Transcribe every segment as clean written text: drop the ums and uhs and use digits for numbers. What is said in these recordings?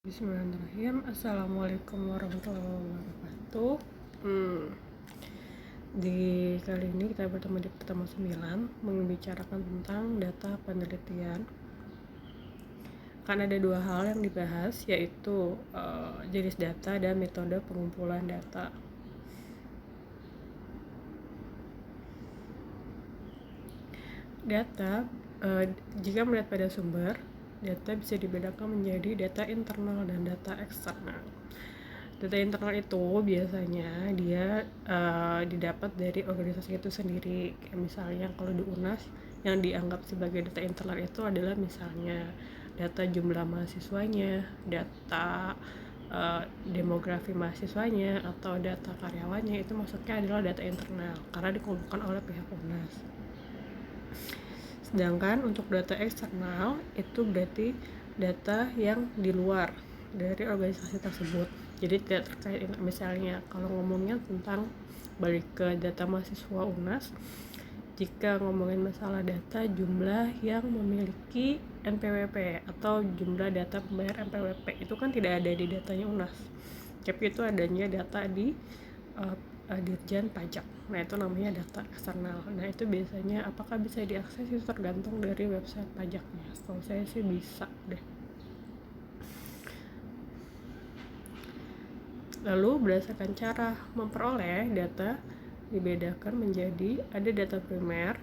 Bismillahirrahmanirrahim. Assalamualaikum warahmatullahi wabarakatuh. Di kali ini kita bertemu di pertemuan 9 membicarakan tentang data penelitian. Kan ada dua hal yang dibahas, yaitu jenis data dan metode pengumpulan data. Data, jika melihat pada sumber, data bisa dibedakan menjadi data internal dan data eksternal. Data internal itu biasanya dia didapat dari organisasi itu sendiri. Kayak misalnya kalau di UNAS yang dianggap sebagai data internal itu adalah misalnya data jumlah mahasiswanya, data demografi mahasiswanya, atau data karyawannya. Itu maksudnya adalah data internal karena dikumpulkan oleh pihak UNAS. Sedangkan untuk data eksternal itu berarti data yang di luar dari organisasi tersebut. Jadi tidak terkait, misalnya kalau ngomongnya tentang balik ke data mahasiswa UNAS, jika ngomongin masalah data jumlah yang memiliki NPWP atau jumlah data pembayar NPWP, itu kan tidak ada di datanya UNAS, tapi itu adanya data di Dirjen Pajak. Nah, itu namanya data eksternal. Nah, itu biasanya apakah bisa diakses itu tergantung dari website pajaknya. Kalau saya sih bisa deh. Lalu berdasarkan cara memperoleh data dibedakan menjadi ada data primer,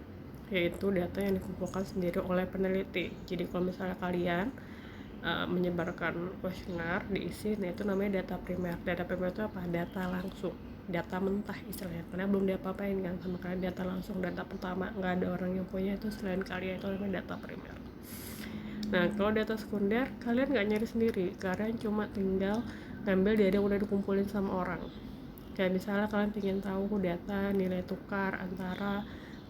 yaitu data yang dikumpulkan sendiri oleh peneliti. Jadi kalau misalnya kalian menyebarkan kuesioner diisi, nah itu namanya data primer. Data primer itu apa? Data langsung, data mentah istilahnya, karena belum diapa-apain kan sama kalian. Data langsung, data pertama, nggak ada orang yang punya itu selain kalian, itu namanya data primer. Nah, kalau data sekunder kalian nggak nyari sendiri, kalian cuma tinggal ngambil dari yang udah dikumpulin sama orang. Kayak misalnya kalian ingin tahu data nilai tukar antara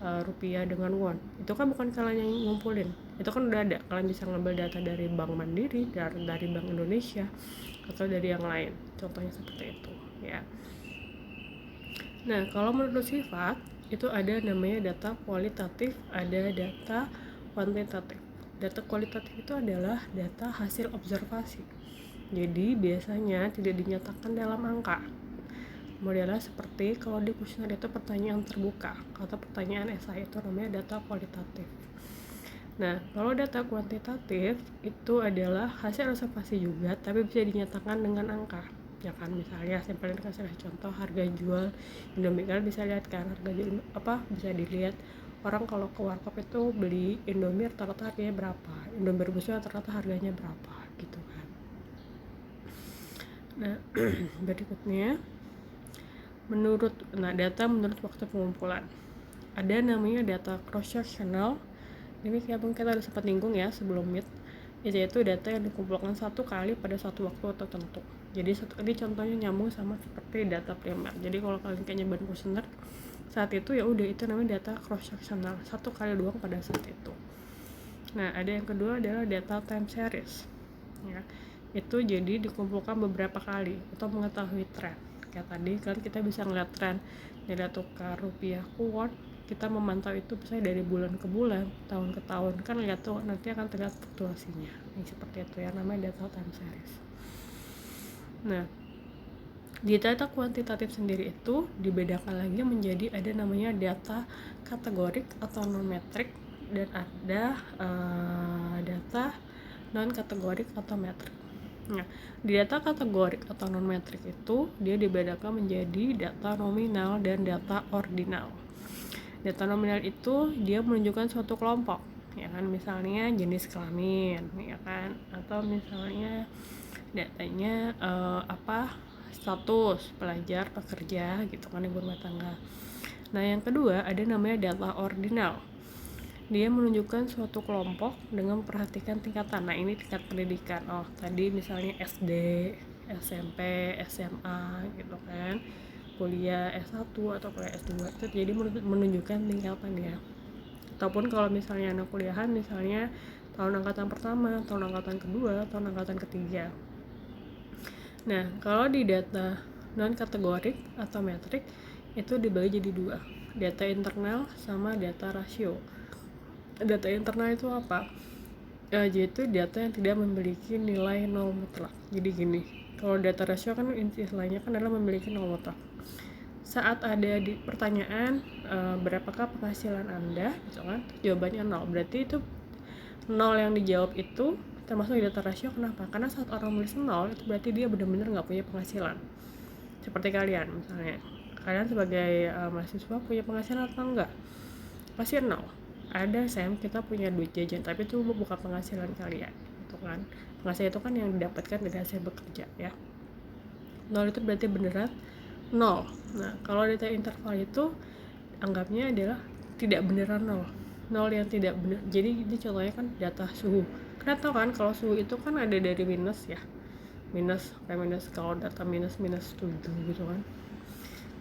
rupiah dengan won, itu kan bukan kalian yang ngumpulin, itu kan udah ada. Kalian bisa ngambil data dari Bank Mandiri, dari Bank Indonesia, atau dari yang lain, contohnya seperti itu ya. Nah, kalau menurut sifat itu ada namanya data kualitatif, ada data kuantitatif. Data kualitatif itu adalah data hasil observasi, jadi biasanya tidak dinyatakan dalam angka. Modelnya seperti kalau di kuesioner itu pertanyaan terbuka atau pertanyaan esai, itu namanya data kualitatif. Nah, kalau data kuantitatif itu adalah hasil observasi juga, tapi bisa dinyatakan dengan angka. Ya kan, misalnya saya paling kasih contoh harga jual Indomie. Kalian bisa lihat kan harga jual bisa dilihat orang kalau ke warkop itu beli Indomie rata-rata harganya berapa, Indomie rebusnya rata-rata harganya berapa gitu kan. Nah, berikutnya data menurut waktu pengumpulan. Ada namanya data cross-sectional. Ini kita udah sempat nyinggung ya sebelum meet, yaitu data yang dikumpulkan satu kali pada satu waktu tertentu. Jadi ini contohnya nyambung sama seperti data primer. Jadi kalau kalian kayak nyebarin kuesioner saat itu, ya udah itu namanya data cross-sectional, satu kali doang pada saat itu. Nah, ada yang kedua adalah data time series ya. Itu jadi dikumpulkan beberapa kali atau mengetahui tren. Kayak tadi kan kita bisa ngeliat tren nilai tukar rupiah ke won, kita memantau itu misalnya dari bulan ke bulan, tahun ke tahun, kan lihat tuh nanti akan terlihat fluktuasinya. Ini seperti itu ya, namanya data time series. Nah, di data kuantitatif sendiri itu dibedakan lagi menjadi ada namanya data kategorik atau non-metrik, dan ada data non-kategorik atau metrik. Nah, di data kategorik atau non-metrik itu dia dibedakan menjadi data nominal dan data ordinal. Data nominal itu dia menunjukkan suatu kelompok, ya kan, misalnya jenis kelamin, ya kan, atau misalnya datanya status pelajar, pekerja gitu kan, ibu rumah tangga. Nah, yang kedua ada namanya data ordinal. Dia menunjukkan suatu kelompok dengan memperhatikan tingkatan. Nah, ini tingkat pendidikan. Oh, tadi misalnya SD, SMP, SMA gitu kan. Kuliah S1 atau kuliah S2. Itu jadi menunjukkan tingkatannya. Ataupun kalau misalnya anak kuliahan, misalnya tahun angkatan pertama, tahun angkatan kedua, tahun angkatan ketiga. Nah, kalau di data non-kategorik atau metrik itu dibagi jadi dua, data internal sama data rasio. Data internal itu apa? yaitu data yang tidak memiliki nilai nol mutlak. Jadi gini, kalau data rasio kan istilahnya kan adalah memiliki nol mutlak. Saat ada di pertanyaan berapakah penghasilan Anda, gitu kan, jawabannya nol, berarti itu nol yang dijawab itu termasuk data rasio. Kenapa? Karena saat orang nulis nol itu berarti dia benar-benar nggak punya penghasilan. Seperti kalian misalnya, kalian sebagai mahasiswa punya penghasilan atau enggak? Pasti nol. Ada kita punya duit jajan, tapi itu bukan penghasilan kalian, gitu kan. Penghasilan itu kan yang didapatkan dari hasil bekerja, ya. Nol itu berarti beneran nol. Nah, kalau data interval itu anggapnya adalah tidak beneran nol. Nol yang tidak benar. Jadi ini contohnya kan data suhu. Kalian tahu kan kalau suhu itu kan ada dari minus, ya. Minus kalau data minus 7 gitu kan.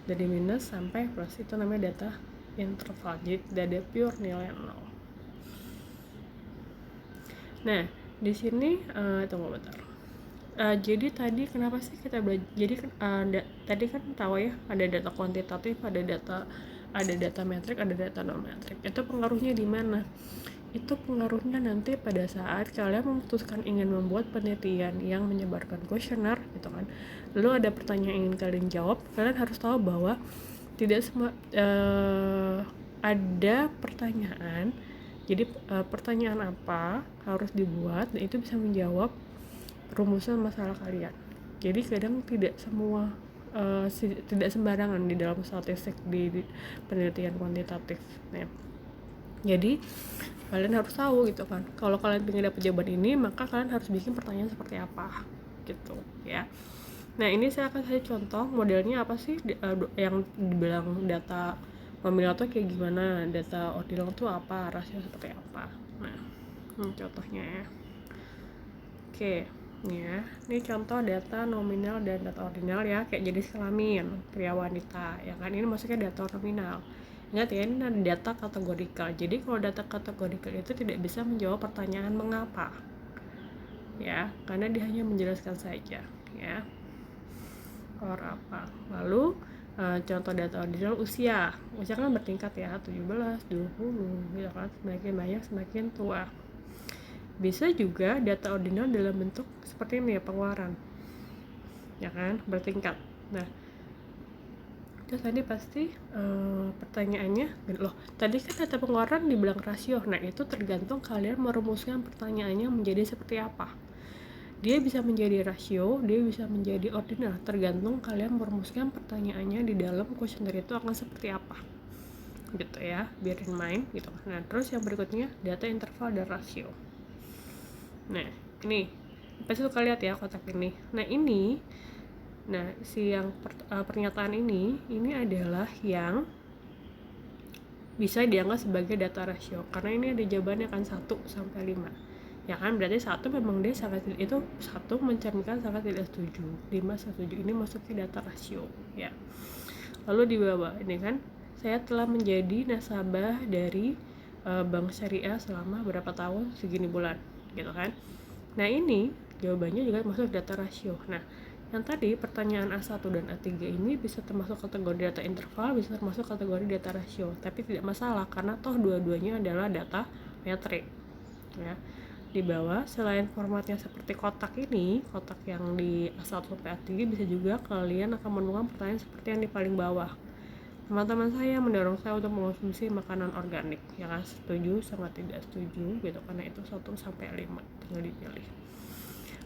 Dari minus sampai plus itu namanya data interval. Jadi tidak ada pure nilai nol. Nah, di sini tunggu bentar. Jadi tadi kenapa sih kita belajar? Jadi tadi kan tahu ya, ada data kuantitatif, ada data metrik, ada data non metrik. Itu pengaruhnya di mana? Itu pengaruhnya nanti pada saat kalian memutuskan ingin membuat penelitian yang menyebarkan kuesioner, gitu kan. Lalu ada pertanyaan yang ingin kalian jawab, kalian harus tahu bahwa tidak semua ada pertanyaan. Jadi pertanyaan apa harus dibuat, dan itu bisa menjawab rumusan masalah kalian. Jadi kadang tidak tidak sembarangan di dalam statistik di penelitian kuantitatif. Nah, jadi kalian harus tahu gitu kan. Kalau kalian ingin dapat jawaban ini, maka kalian harus bikin pertanyaan seperti apa gitu ya. Nah, ini saya akan kasih contoh modelnya apa sih yang dibilang data nominal tuh kayak gimana, data ordinal tuh apa, rasio seperti apa. Nah, contohnya ya. Oke. Ya, ini contoh data nominal dan data ordinal ya, kayak jenis kelamin, pria wanita, ya kan, ini maksudnya data nominal. Ingat ya, ini ada data kategorikal. Jadi kalau data kategorikal itu tidak bisa menjawab pertanyaan mengapa, ya, karena dia hanya menjelaskan saja, ya, or apa. Lalu contoh data ordinal usia kan bertingkat ya, 17, 20, gitu kan, semakin banyak semakin tua. Bisa juga data ordinal dalam bentuk seperti ini ya, pengeluaran, ya kan, bertingkat. Nah, terus tadi pasti pertanyaannya loh, tadi kan data pengeluaran dibilang rasio. Nah, itu tergantung kalian merumuskan pertanyaannya menjadi seperti apa. Dia bisa menjadi rasio, dia bisa menjadi ordinal, tergantung kalian merumuskan pertanyaannya di dalam kuesioner itu akan seperti apa, gitu ya, bear in mind gitu. Nah, terus yang berikutnya data interval dan rasio. Nah, ini pasti suka lihat ya kotak ini. Nah, pernyataan ini adalah yang bisa dianggap sebagai data rasio karena ini ada jawabannya kan 1 sampai 5. Ya kan, berarti 1 memang dia sangat, itu 1 mencerminkan sangat tidak setuju, 5 setuju. Ini masuknya data rasio ya. Lalu di bawah ini kan, saya telah menjadi nasabah dari bank syariah selama berapa tahun, segini bulan, gitu kan. Nah, ini jawabannya juga masuk data rasio. Nah, yang tadi pertanyaan A1 dan A3 ini bisa termasuk kategori data interval, bisa termasuk kategori data rasio, tapi tidak masalah karena toh dua-duanya adalah data metrik ya. Di bawah, selain formatnya seperti kotak ini, kotak yang di A1 sampai A3, bisa juga kalian akan menemukan pertanyaan seperti yang di paling bawah. Teman-teman saya mendorong saya untuk mengonsumsi makanan organik, ya kan, setuju sama tidak setuju gitu, karena itu 1 sampai 5 tinggal dipilih.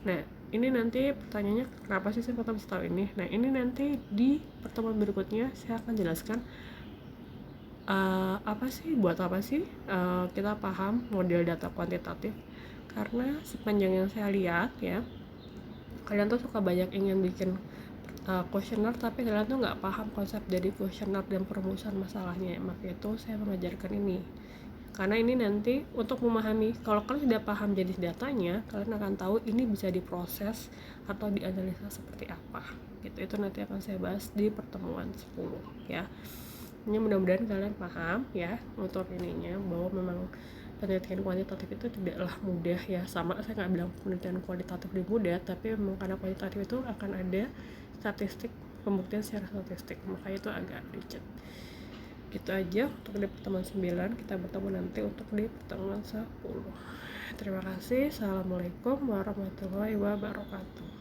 Nah, ini nanti pertanyaannya kenapa sih saya bisa tahu ini. Nah, ini nanti di pertemuan berikutnya saya akan jelaskan buat apa sih kita paham model data kuantitatif. Karena sepanjang yang saya lihat ya, kalian tuh suka banyak ingin bikin kuesioner, tapi kalian tuh nggak paham konsep dari kuesioner dan perumusan masalahnya. Maka itu saya mengajarkan ini, karena ini nanti untuk memahami, kalau kalian sudah paham jenis datanya, kalian akan tahu ini bisa diproses atau dianalisa seperti apa gitu. Itu nanti akan saya bahas di pertemuan 10 ya. Ini mudah-mudahan kalian paham ya untuk ininya, bahwa memang penelitian kuantitatif itu tidaklah mudah ya. Sama, saya nggak bilang penelitian kualitatif lebih mudah, tapi memang karena kuantitatif itu akan ada statistik, pembuktian secara statistik, makanya itu agak rigid. Gitu aja untuk di pertemuan 9, kita bertemu nanti untuk di pertemuan 10. Terima kasih. Assalamualaikum warahmatullahi wabarakatuh.